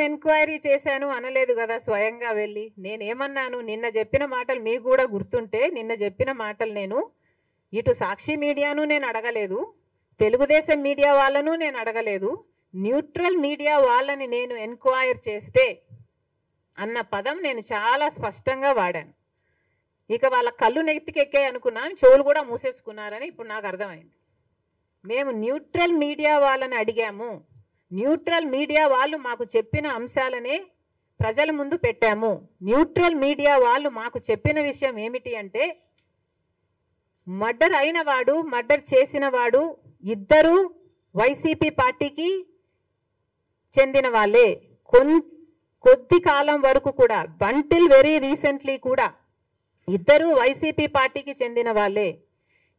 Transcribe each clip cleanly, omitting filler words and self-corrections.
Enquiry చేశాను అనలేదు కదా స్వయంగా వెళ్ళి. నేనేమన్నాను, నిన్న చెప్పిన మాటలు మీకు కూడా గుర్తుంటే, నిన్న చెప్పిన మాటలు నేను ఇటు సాక్షి మీడియాను నేను అడగలేదు, తెలుగుదేశం మీడియా వాళ్ళను నేను అడగలేదు, న్యూట్రల్ మీడియా వాళ్ళని నేను ఎంక్వైర్ చేస్తే అన్న పదం నేను చాలా స్పష్టంగా వాడాను. ఇక వాళ్ళ కళ్ళు నెత్తికెక్కాయి అనుకున్నాను, చెవులు కూడా మూసేసుకున్నారని ఇప్పుడు నాకు అర్థమైంది. మేము న్యూట్రల్ మీడియా వాళ్ళని అడిగాము, న్యూట్రల్ మీడియా వాళ్ళు మాకు చెప్పిన అంశాలనే ప్రజల ముందు పెట్టాము. న్యూట్రల్ మీడియా వాళ్ళు మాకు చెప్పిన విషయం ఏమిటి అంటే, మర్డర్ అయిన వాడు, మర్డర్ చేసిన వాడు ఇద్దరు వైసీపీ పార్టీకి చెందిన వాళ్ళే. కొద్ది కాలం వరకు కూడా, అంటిల్ వెరీ రీసెంట్లీ కూడా ఇద్దరు వైసీపీ పార్టీకి చెందిన వాళ్ళే.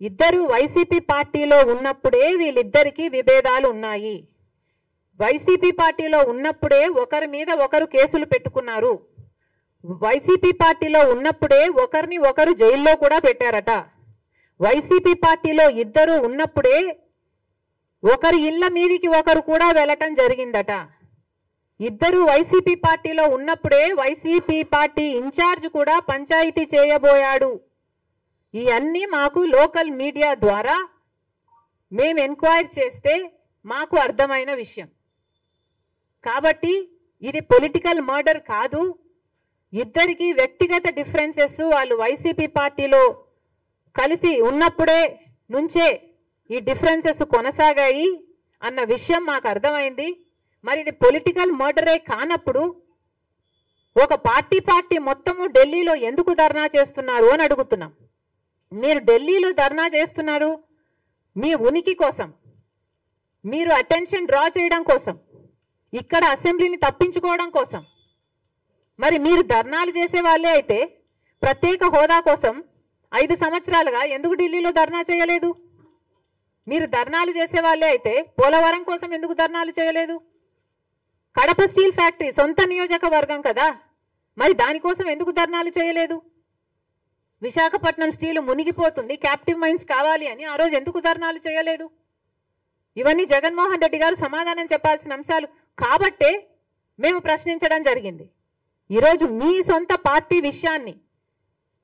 ఇద్దరు వైసీపీ పార్టీలో ఉన్నప్పుడే వీళ్ళిద్దరికీ విభేదాలు ఉన్నాయి. వైసీపీ పార్టీలో ఉన్నప్పుడే ఒకరి మీద ఒకరు కేసులు పెట్టుకున్నారు. వైసీపీ పార్టీలో ఉన్నప్పుడే ఒకరిని ఒకరు జైల్లో కూడా పెట్టారట. వైసీపీ పార్టీలో ఇద్దరు ఉన్నప్పుడే ఒకరి ఇళ్ల మీదికి ఒకరు కూడా వెళ్ళటం జరిగిందట. ఇద్దరు వైసీపీ పార్టీలో ఉన్నప్పుడే వైసీపీ పార్టీ ఇన్ఛార్జ్ కూడా పంచాయతీ చేయబోయాడు. ఇవన్నీ మాకు లోకల్ మీడియా ద్వారా మేము ఎంక్వైరీ చేస్తే మాకు అర్థమైన విషయం. కాబట్టి ఇది పొలిటికల్ మర్డర్ కాదు. ఇద్దరికి వ్యక్తిగత డిఫరెన్సెస్, వాళ్ళు వైసీపీ పార్టీలో కలిసి ఉన్నప్పుడే నుంచే ఈ డిఫరెన్సెస్ కొనసాగాయి అన్న విషయం మాకు అర్థమైంది. మరి ఇది పొలిటికల్ మర్డరే కానప్పుడు ఒక పార్టీ మొత్తము ఢిల్లీలో ఎందుకు ధర్నా చేస్తున్నారు అని అడుగుతున్నాం. మీరు ఢిల్లీలో ధర్నా చేస్తున్నారు మీ ఉనికి కోసం, మీరు అటెన్షన్ డ్రా చేయడం కోసం, ఇక్కడ అసెంబ్లీని తప్పించుకోవడం కోసం. మరి మీరు ధర్నాలు చేసే వాళ్ళే అయితే ప్రత్యేక హోదా కోసం 5 సంవత్సరాలుగా ఎందుకు ఢిల్లీలో ధర్నా చేయలేదు? మీరు ధర్నాలు చేసే వాళ్ళే అయితే పోలవరం కోసం ఎందుకు ధర్నాలు చేయలేదు? కడప స్టీల్ ఫ్యాక్టరీ సొంత నియోజకవర్గం కదా, మరి దానికోసం ఎందుకు ధర్నాలు చేయలేదు? విశాఖపట్నం స్టీల్ మునిగిపోతుంది, క్యాప్టివ్ మైన్స్ కావాలి అని ఆ రోజు ఎందుకు ధర్నాలు చేయలేదు? ఇవన్నీ జగన్మోహన్ రెడ్డి గారు సమాధానం చెప్పాల్సిన అంశాలు కాబట్టే మేము ప్రశ్నించడం జరిగింది. ఈరోజు మీ సొంత పార్టీ విషయాన్ని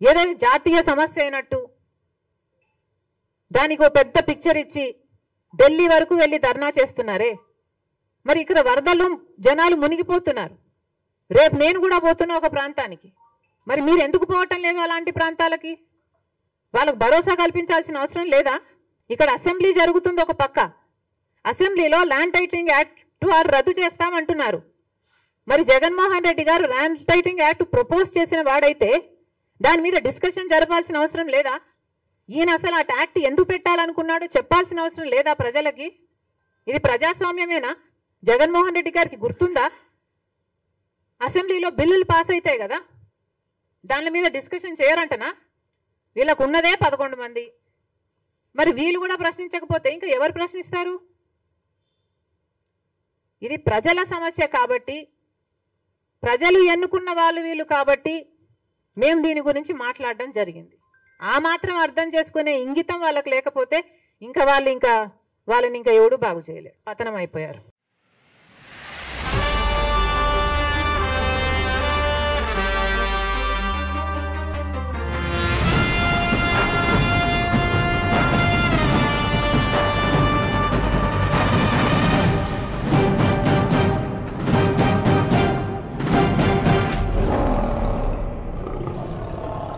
ఏదైనా జాతీయ సమస్య అయినట్టు దానికి ఒక పెద్ద పిక్చర్ ఇచ్చి ఢిల్లీ వరకు వెళ్ళి ధర్నా చేస్తున్నారే. మరి ఇక్కడ వరదలు జనాలు మునిగిపోతున్నారు. రేపు నేను కూడా పోతున్నా ఒక ప్రాంతానికి, మరి మీరు ఎందుకు పోవటం లేదు అలాంటి ప్రాంతాలకి? వాళ్ళకు భరోసా కల్పించాల్సిన అవసరం లేదా? ఇక్కడ అసెంబ్లీ జరుగుతుంది ఒక పక్క, అసెంబ్లీలో ల్యాండ్ టైటిలింగ్ యాక్ట్ రద్దు చేస్తామంటున్నారు. మరి జగన్మోహన్ రెడ్డి గారు ల్యాండ్ టైటిలింగ్ యాక్ట్ ప్రపోజ్ చేసిన వాడైతే దాని మీద డిస్కషన్ జరపాల్సిన అవసరం లేదా? ఈయన అసలు ఆ యాక్ట్ ఎందుకు పెట్టాలనుకున్నాడో చెప్పాల్సిన అవసరం లేదా ప్రజలకి? ఇది ప్రజాస్వామ్యమేనా? జగన్మోహన్ రెడ్డి గారికి గుర్తుందా? అసెంబ్లీలో బిల్లులు పాస్ అవుతాయి కదా, దాని మీద డిస్కషన్ చేయరంటనా? వీళ్ళకు ఉన్నదే 11 మంది, మరి వీళ్ళు కూడా ప్రశ్నించకపోతే ఇంకా ఎవరు ప్రశ్నిస్తారు? ఇది ప్రజల సమస్య కాబట్టి, ప్రజలు ఎన్నుకున్న వాళ్ళు వీళ్ళు కాబట్టి మేము దీని గురించి మాట్లాడడం జరిగింది. ఆ మాత్రం అర్థం చేసుకునే ఇంగితం వాళ్ళకి లేకపోతే ఇంకా వాళ్ళని ఇంకా ఎవడు బాగు చేయలేరు, పతనం అయిపోయారు.